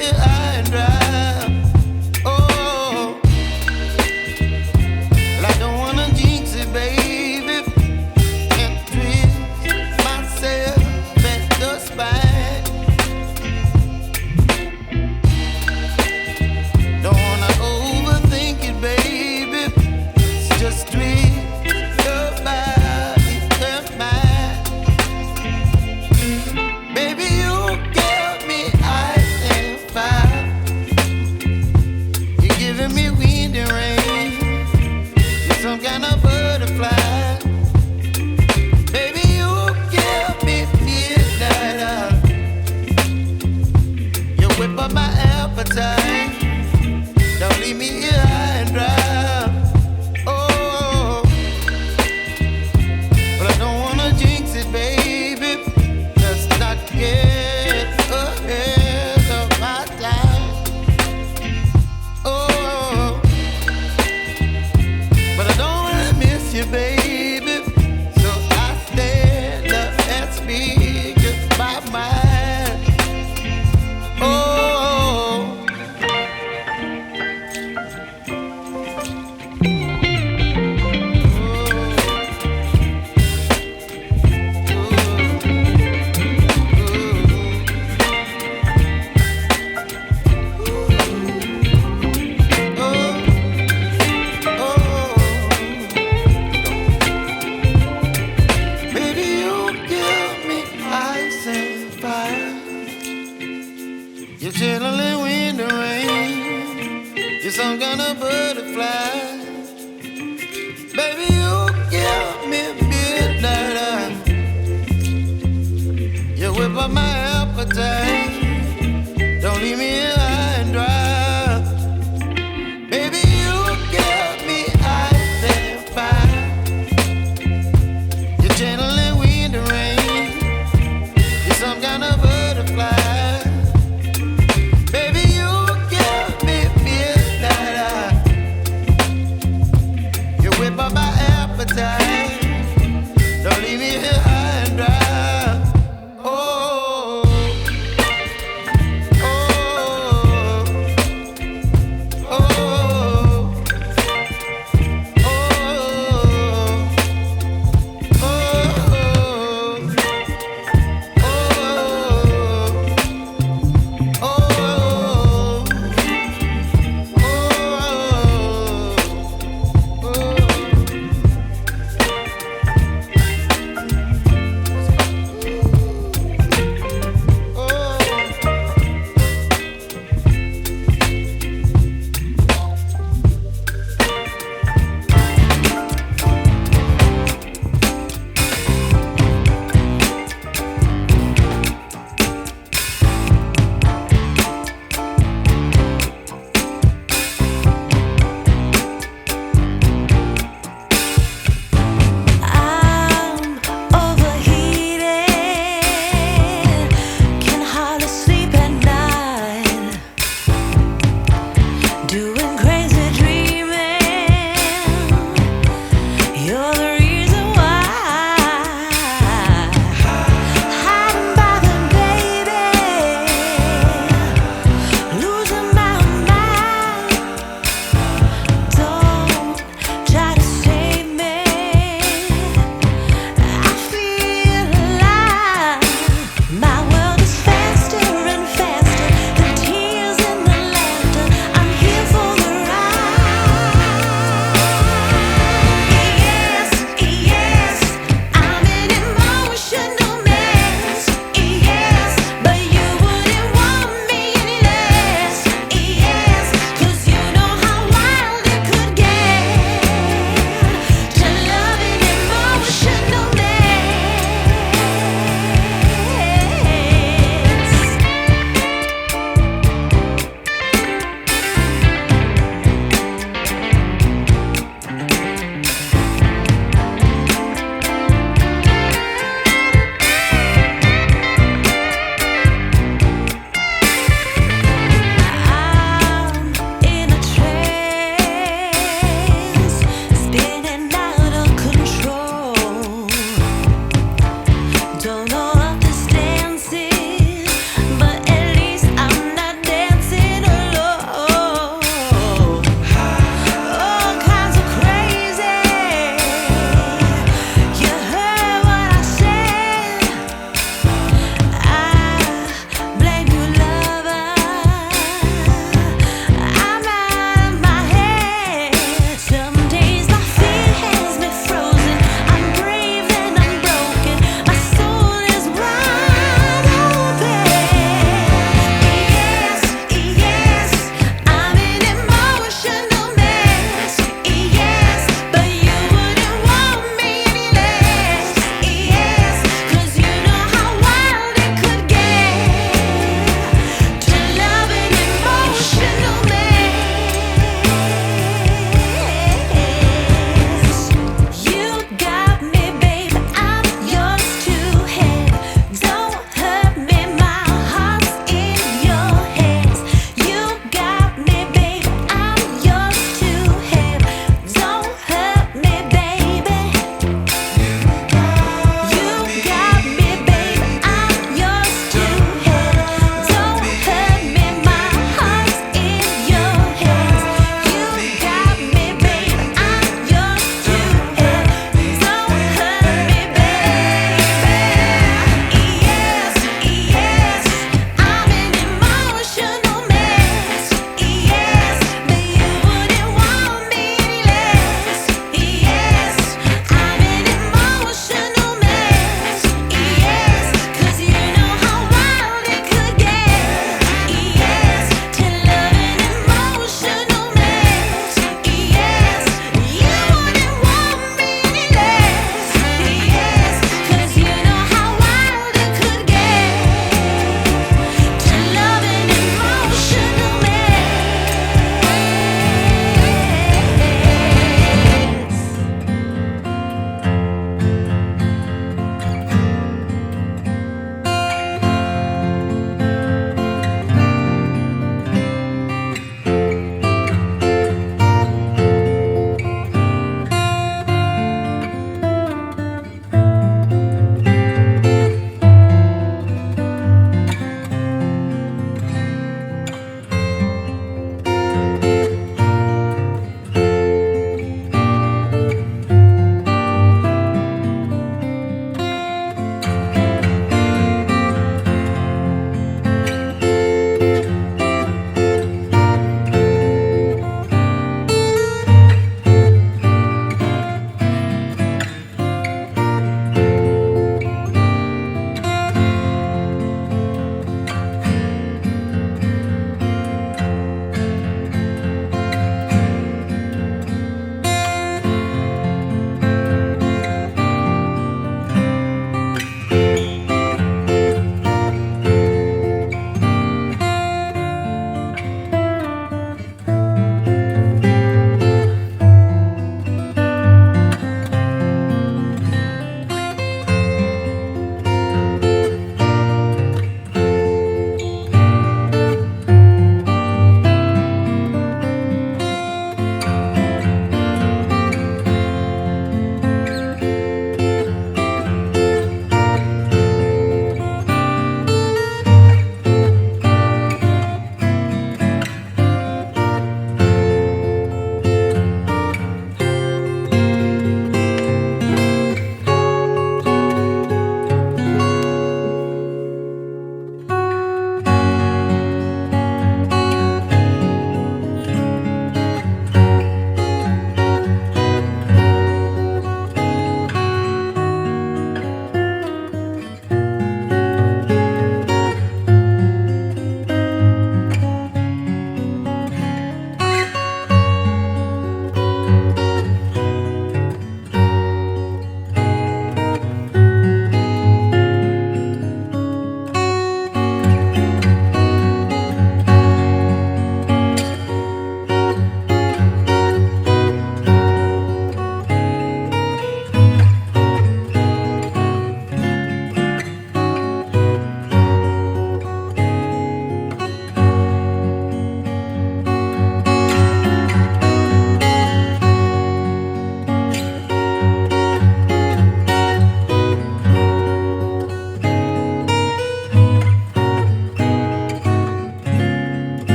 here high and dry. Oh, well, I don't wanna jinx it, baby, and twist myself at the spine. Don't wanna overthink it, baby. It's just twist your body and mine. Baby, you give me ice and fire. You're giving me wind and rain. You're some kind of butterfly. Baby, you give me midnight. You whip up my appetite. Don't leave me here high and dry. Oh, but I don't wanna jinx it, baby. Let's not get ahead of my time. Oh, but I don't wanna miss you, baby. So I stand up and speak my mind. Oh. Baby, you give me ice and fire. You're chilling wind and rain. You're some kind of butterfly. Baby, you give me midnight. You whip up my appetite.